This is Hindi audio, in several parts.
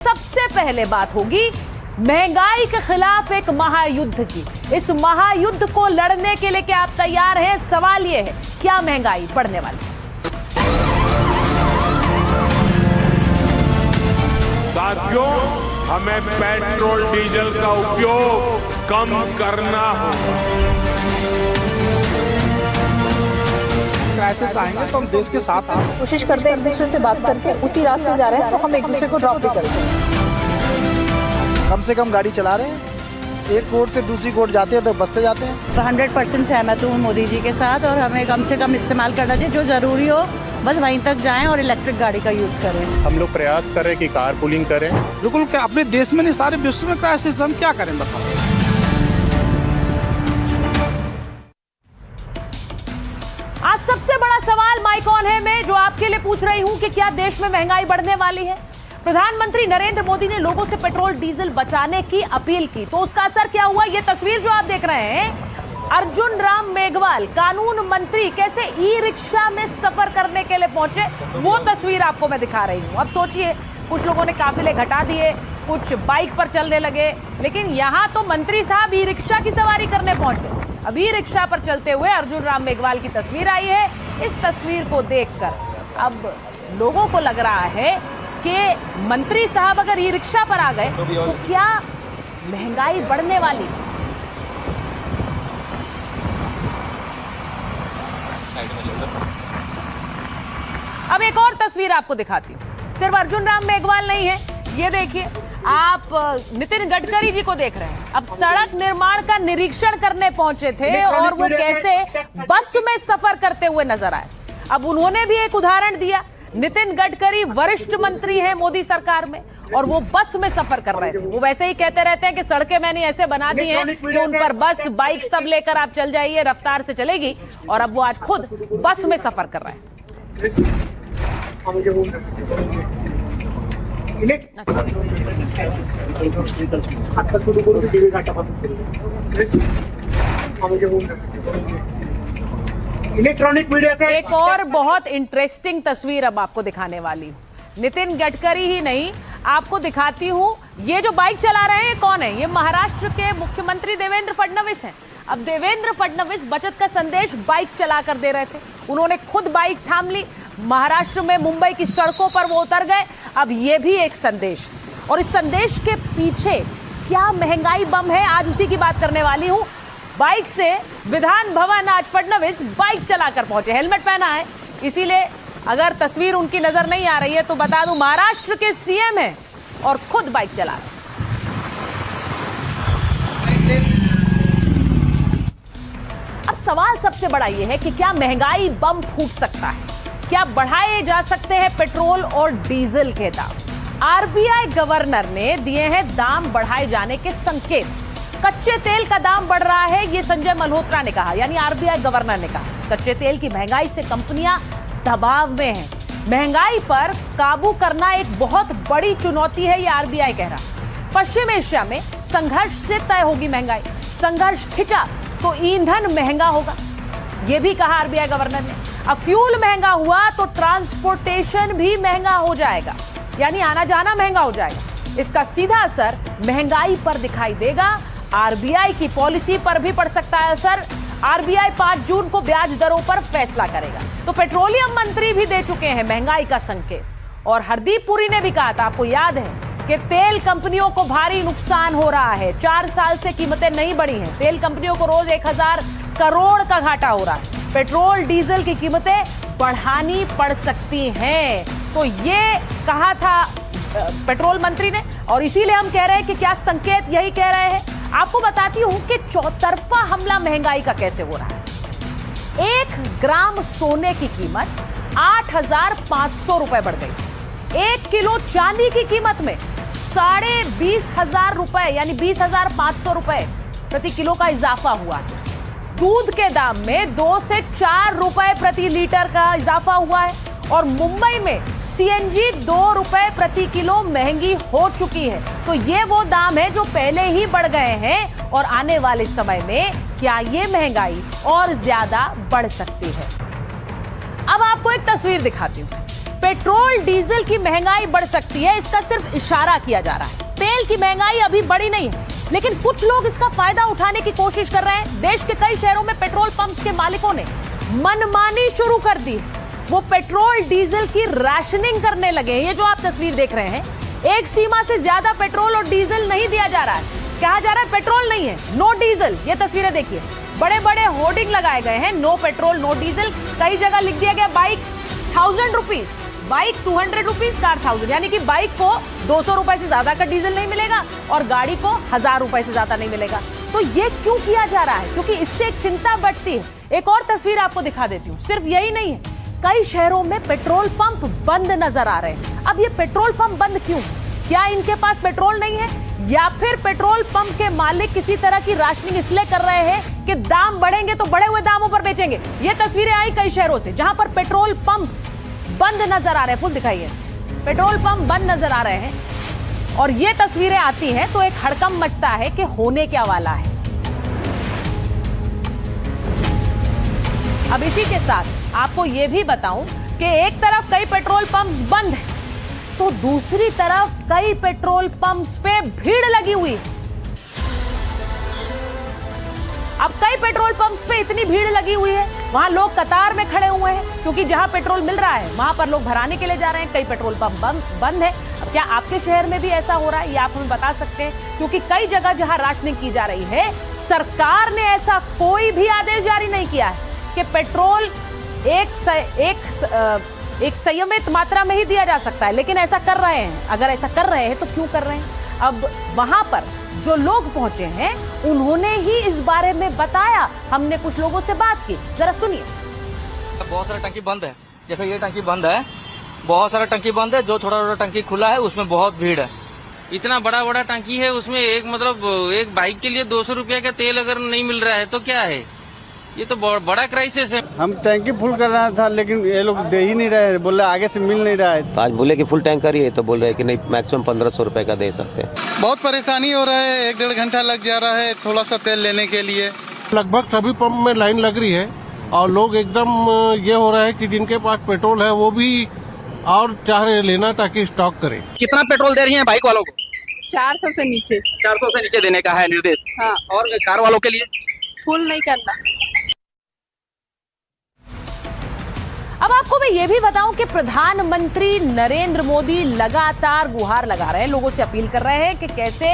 सबसे पहले बात होगी महंगाई के खिलाफ एक महायुद्ध की। इस महायुद्ध को लड़ने के लिए क्या आप तैयार हैं? सवाल यह है, क्या महंगाई बढ़ने वाली है? साथियों, हमें पेट्रोल डीजल का उपयोग कम करना होगा। क्राइसिस आएंगे तो हम देश के साथ हैं। कोशिश करते हैं एक दूसरे से बात करके उसी रास्ते जा रहे हैं, तो हम एक दूसरे को ड्रॉप भी करते हैं। कम से कम गाड़ी चला रहे हैं, एक कोर्ट से दूसरी कोर्ट जाते हैं तो बस से जाते हैं। 100% सहमत हूँ मोदी जी के साथ, और हमें कम से कम इस्तेमाल करना चाहिए, जो ज़रूरी हो बस वहीं तक जाएं और इलेक्ट्रिक गाड़ी का यूज़ करें। हम लोग प्रयास करें कि कार पूलिंग करें। बिल्कुल, क्या अपने देश में नहीं सारे विश्व में क्राइसिस, हम क्या करें बताओ। आज सबसे बड़ा सवाल माइक ऑन है में जो आपके लिए पूछ रही हूं कि क्या देश में महंगाई बढ़ने वाली है? प्रधानमंत्री नरेंद्र मोदी ने लोगों से पेट्रोल डीजल बचाने की अपील की, तो उसका असर क्या हुआ? ये तस्वीर जो आप देख रहे हैं, अर्जुन राम मेघवाल कानून मंत्री कैसे ई रिक्शा में सफर करने के लिए पहुंचे, वो तस्वीर आपको मैं दिखा रही हूं। अब सोचिए, कुछ लोगों ने काफिले घटा दिए, कुछ बाइक पर चलने लगे, लेकिन यहां तो मंत्री साहब ई रिक्शा की सवारी करने पहुंच गए। अब ई रिक्शा पर चलते हुए अर्जुन राम मेघवाल की तस्वीर आई है। इस तस्वीर को देखकर अब लोगों को लग रहा है कि मंत्री साहब अगर ई रिक्शा पर आ गए तो क्या महंगाई बढ़ने वाली? अब एक और तस्वीर आपको दिखाती हूं। सिर्फ अर्जुन राम मेघवाल नहीं है, ये देखिए, आप नितिन गडकरी जी को देख रहे हैं। अब सड़क निर्माण का निरीक्षण करने पहुंचे थे और वो कैसे बस में सफर करते हुए नजर आए। अब उन्होंने भी एक उदाहरण दिया। नितिन गडकरी वरिष्ठ मंत्री हैं मोदी सरकार में, और वो बस में सफर कर रहे थे। वो वैसे ही कहते रहते हैं कि सड़कें मैंने ऐसे बना दी हैं कि उन पर बस बाइक सब लेकर आप चल जाइए, रफ्तार से चलेगी। और अब वो आज खुद बस में सफर कर रहे हैं। इलेक्ट्रॉनिक मीडिया का एक और बहुत इंटरेस्टिंग तस्वीर अब आपको दिखाने वाली हूं। नितिन गडकरी ही नहीं, आपको दिखाती हूं, ये जो बाइक चला रहे हैं कौन है? ये महाराष्ट्र के मुख्यमंत्री देवेंद्र फडणवीस हैं। अब देवेंद्र फडणवीस बचत का संदेश बाइक चलाकर दे रहे थे। उन्होंने खुद बाइक थाम ली, महाराष्ट्र में मुंबई की सड़कों पर वो उतर गए। अब ये भी एक संदेश, और इस संदेश के पीछे क्या महंगाई बम है, आज उसी की बात करने वाली हूं। बाइक से विधान भवन आज फडणवीस बाइक चलाकर पहुंचे, हेलमेट पहना है, इसीलिए अगर तस्वीर उनकी नजर नहीं आ रही है तो बता दूं, महाराष्ट्र के सीएम हैं और खुद बाइक चला रहे। अब सवाल सबसे बड़ा यह है कि क्या महंगाई बम फूट सकता है? क्या बढ़ाए जा सकते हैं पेट्रोल और डीजल के दाम? आरबीआई गवर्नर ने दिए हैं दाम बढ़ाए जाने के संकेत। कच्चे तेल का दाम बढ़ रहा है, ये संजय मल्होत्रा ने कहा, यानी आरबीआई गवर्नर ने कहा। कच्चे तेल की महंगाई से कंपनियां दबाव में हैं। महंगाई पर काबू करना एक बहुत बड़ी चुनौती है, ये आरबीआई कह रहा। पश्चिम एशिया में संघर्ष से तय होगी महंगाई। संघर्ष खिंचा तो ईंधन महंगा होगा, यह भी कहा आरबीआई गवर्नर ने। अब फ्यूल महंगा हुआ तो ट्रांसपोर्टेशन भी महंगा हो जाएगा, यानी आना जाना महंगा हो जाएगा। इसका सीधा असर महंगाई पर दिखाई देगा। आरबीआई की पॉलिसी पर भी पड़ सकता है असर। आरबीआई 5 जून को ब्याज दरों पर फैसला करेगा। तो पेट्रोलियम मंत्री भी दे चुके हैं महंगाई का संकेत। और हरदीप पुरी ने भी कहा था, आपको याद है, कि तेल कंपनियों को भारी नुकसान हो रहा है। 4 साल से कीमतें नहीं बढ़ी हैं। तेल कंपनियों को रोज 1000 करोड़ का घाटा हो रहा है। पेट्रोल डीजल की कीमतें बढ़ानी पड़ सकती हैं, तो ये कहा था पेट्रोल मंत्री ने। और इसीलिए हम कह रहे हैं कि क्या संकेत यही कह रहे हैं। आपको बताती हूं कि चौतरफा हमला महंगाई का कैसे हो रहा है। 1 ग्राम सोने की कीमत 8,500 रुपए बढ़ गई। 1 किलो चांदी की कीमत में 20,500 रुपए, यानी 20,500 रुपए प्रति किलो का इजाफा हुआ है। दूध के दाम में 2 से 4 रुपए प्रति लीटर का इजाफा हुआ है। और मुंबई में सीएनजी 2 रुपए प्रति किलो महंगी हो चुकी है। तो ये वो दाम है जो पहले ही बढ़ गए हैं, और आने वाले समय में क्या ये महंगाई और ज्यादा बढ़ सकती है? अब आपको एक तस्वीर दिखाती हूं। पेट्रोल डीजल की महंगाई बढ़ सकती है, इसका सिर्फ इशारा किया जा रहा है। तेल की महंगाई अभी बढ़ी नहीं है, लेकिन कुछ लोग इसका फायदा उठाने की कोशिश कर रहे हैं। देश के कई शहरों में पेट्रोल पंप्स के मालिकों ने मनमानी शुरू कर दी। वो पेट्रोल डीजल की राशनिंग करने लगे हैं। ये जो आप तस्वीर देख रहे हैं, एक सीमा से ज्यादा पेट्रोल और डीजल नहीं दिया जा रहा है। कहा जा रहा है पेट्रोल नहीं है, नो डीजल। ये तस्वीरें देखिए, बड़े बड़े होर्डिंग लगाए गए हैं, नो पेट्रोल नो डीजल। कई जगह लिख दिया गया bike 1000 rupees, bike 200 rupees, car 1000, यानी कि बाइक को 200 रुपए से ज्यादा का डीजल नहीं मिलेगा और गाड़ी को 1000 रुपए से ज्यादा नहीं मिलेगा। तो ये क्यों किया जा रहा है? क्योंकि इससे एक चिंता बढ़ती है। एक और तस्वीर आपको दिखा देती हूँ। सिर्फ यही नहीं है, कई शहरों में पेट्रोल पंप बंद नजर आ रहे हैं। अब ये पेट्रोल पंप बंद क्यों? क्या इनके पास पेट्रोल नहीं है, या फिर पेट्रोल पंप के मालिक किसी तरह की राशनिंग इसलिए कर रहे हैं कि दाम बढ़ेंगे तो बढ़े हुए दामों पर बेचेंगे? ये तस्वीरें आई कई शहरों से जहां पर पेट्रोल पंप बंद नजर आ रहे हैं। फुल दिखाइए, पेट्रोल पंप बंद नजर आ रहे हैं और ये तस्वीरें आती हैं तो एक हड़कंप मचता है कि होने क्या वाला है। अब इसी के साथ आपको यह भी बताऊं कि एक तरफ कई पेट्रोल पंप्स बंद हैं, तो दूसरी तरफ कई पेट्रोल पंप्स पे भीड़ लगी हुई है। अब कई पेट्रोल पंप्स पे इतनी भीड़ लगी हुई है, वहां लोग कतार में खड़े हुए हैं, क्योंकि जहां पेट्रोल मिल रहा है वहां पर लोग भराने के लिए जा रहे हैं। कई पेट्रोल पंप बंद है। अब क्या आपके शहर में भी ऐसा हो रहा है, ये आप हमें बता सकते हैं? क्योंकि कई जगह जहां राशनिंग की जा रही है, सरकार ने ऐसा कोई भी आदेश जारी नहीं किया है कि पेट्रोल एक संयमित मात्रा में ही दिया जा सकता है, लेकिन ऐसा कर रहे हैं। अगर ऐसा कर रहे हैं तो क्यों कर रहे हैं? अब वहां पर जो लोग पहुंचे हैं उन्होंने ही इस बारे में बताया। हमने कुछ लोगों से बात की, जरा सुनिए। बहुत सारा टंकी बंद है, जैसे ये टंकी बंद है, बहुत सारा टंकी बंद है। जो छोटा छोटा टंकी खुला है उसमें बहुत भीड़ है। इतना बड़ा बड़ा टंकी है, उसमें एक बाइक के लिए 200 रुपये का तेल अगर नहीं मिल रहा है तो क्या है? ये तो बड़ा क्राइसिस है। हम टैंकी फुल करना था, लेकिन ये लोग दे ही नहीं रहे, बोले आगे से मिल नहीं रहा है। तो आज बोले कि फुल टैंक करिए, तो बोल रहे हैं कि नहीं, मैक्सिमम 1500 रुपए का दे सकते हैं। बहुत परेशानी हो रहा है, 1-1.5 घंटा लग जा रहा है थोड़ा सा तेल लेने के लिए। लगभग सभी पंप में लाइन लग रही है और लोग एकदम ये हो रहा है कि जिनके पास पेट्रोल है वो भी और चाह रहे लेना ताकि स्टॉक करें। कितना पेट्रोल दे रही है बाइक वालों को? 400 से नीचे। 400 से नीचे देने का है निर्देश। हाँ। और कार वालों के लिए फुल नहीं करना। अब आपको मैं ये भी बताऊं कि प्रधानमंत्री नरेंद्र मोदी लगातार गुहार लगा रहे हैं, लोगों से अपील कर रहे हैं कि कैसे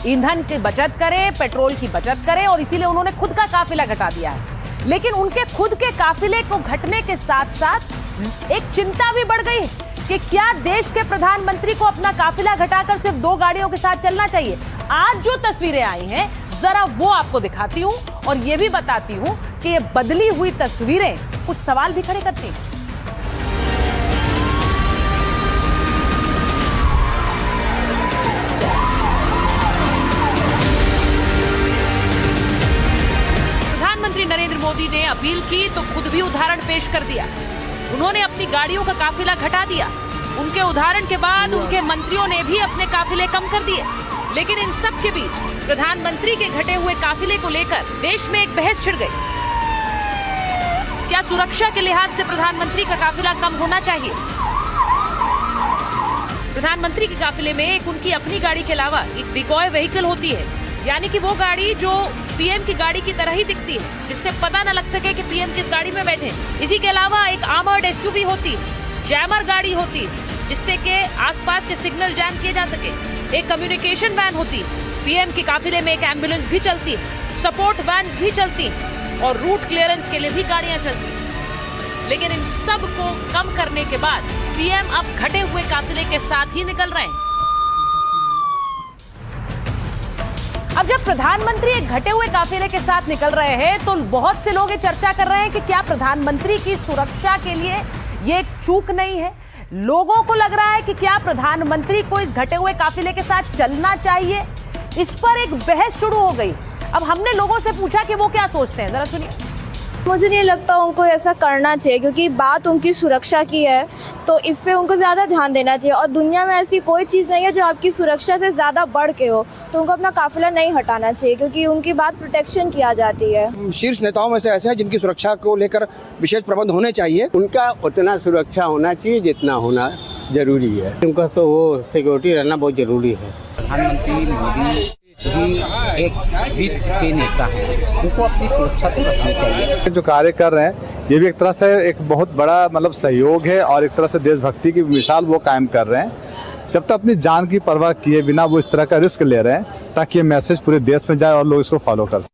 ईंधन की बचत करें, पेट्रोल की बचत करें, और इसीलिए उन्होंने खुद का काफिला घटा दिया है। लेकिन उनके खुद के काफिले को घटने के साथ साथ एक चिंता भी बढ़ गई है कि क्या देश के प्रधानमंत्री को अपना काफिला घटाकर सिर्फ 2 गाड़ियों के साथ चलना चाहिए। आज जो तस्वीरें आई हैं जरा वो आपको दिखाती हूं और ये भी बताती हूं कि ये बदली हुई तस्वीरें कुछ सवाल भी खड़े करती हैं। प्रधानमंत्री नरेंद्र मोदी ने अपील की तो खुद भी उदाहरण पेश कर दिया। उन्होंने अपनी गाड़ियों का काफिला घटा दिया। उनके उदाहरण के बाद उनके मंत्रियों ने भी अपने काफिले कम कर दिए। लेकिन इन सब के बीच प्रधानमंत्री के घटे हुए काफिले को लेकर देश में एक बहस छिड़ गई। क्या सुरक्षा के लिहाज से प्रधानमंत्री का काफिला कम होना चाहिए? प्रधानमंत्री के काफिले में एक उनकी अपनी गाड़ी के अलावा एक डिकॉय व्हीकल होती है, यानी कि वो गाड़ी जो पीएम की गाड़ी की तरह ही दिखती है, जिससे पता न लग सके कि पीएम किस गाड़ी में बैठे। इसी के अलावा एक आर्मर्ड एसयूवी होती है, जैमर गाड़ी होती है, जिससे कि आसपास के सिग्नल जैम किए जा सके। एक कम्युनिकेशन वैन होती है। पीएम के काफिले में एक एम्बुलेंस भी चलती है, सपोर्ट वैन्स भी चलती हैं और रूट क्लियरेंस के लिए भी गाड़ियां चलती हैं। लेकिन इन सब को कम करने के बाद पीएम अब घटे हुए काफिले के साथ ही निकल रहे हैं। अब जब प्रधानमंत्री एक घटे हुए काफिले के साथ निकल रहे हैं तो बहुत से लोग ये चर्चा कर रहे हैं कि क्या प्रधानमंत्री की सुरक्षा के लिए ये एक चूक नहीं है। लोगों को लग रहा है कि क्या प्रधानमंत्री को इस घटे हुए काफिले के साथ चलना चाहिए। इस पर एक बहस शुरू हो गई। अब हमने लोगों से पूछा कि वो क्या सोचते हैं, जरा सुनिए। मुझे नहीं लगता उनको ऐसा करना चाहिए, क्योंकि बात उनकी सुरक्षा की है, तो इस पे उनको ज़्यादा ध्यान देना चाहिए। और दुनिया में ऐसी कोई चीज़ नहीं है जो आपकी सुरक्षा से ज़्यादा बढ़ के हो, तो उनको अपना काफिला नहीं हटाना चाहिए, क्योंकि उनकी बात प्रोटेक्शन किया जाती है। शीर्ष नेताओं में से ऐसे हैं जिनकी सुरक्षा को लेकर विशेष प्रबंध होने चाहिए। उनका उतना सुरक्षा होना चाहिए जितना होना जरूरी है। उनका तो वो सिक्योरिटी रहना बहुत जरूरी है। प्रधानमंत्री मोदी जी एक विश्व के नेता हैं, उनको अपनी सुरक्षा तो रखनी चाहिए। जो कार्य कर रहे हैं ये भी एक तरह से एक बहुत बड़ा मतलब सहयोग है और एक तरह से देशभक्ति की मिसाल वो कायम कर रहे हैं। जब तक अपनी जान की परवाह किए बिना वो इस तरह का रिस्क ले रहे हैं ताकि ये मैसेज पूरे देश में जाए और लोग इसको फॉलो कर सकें।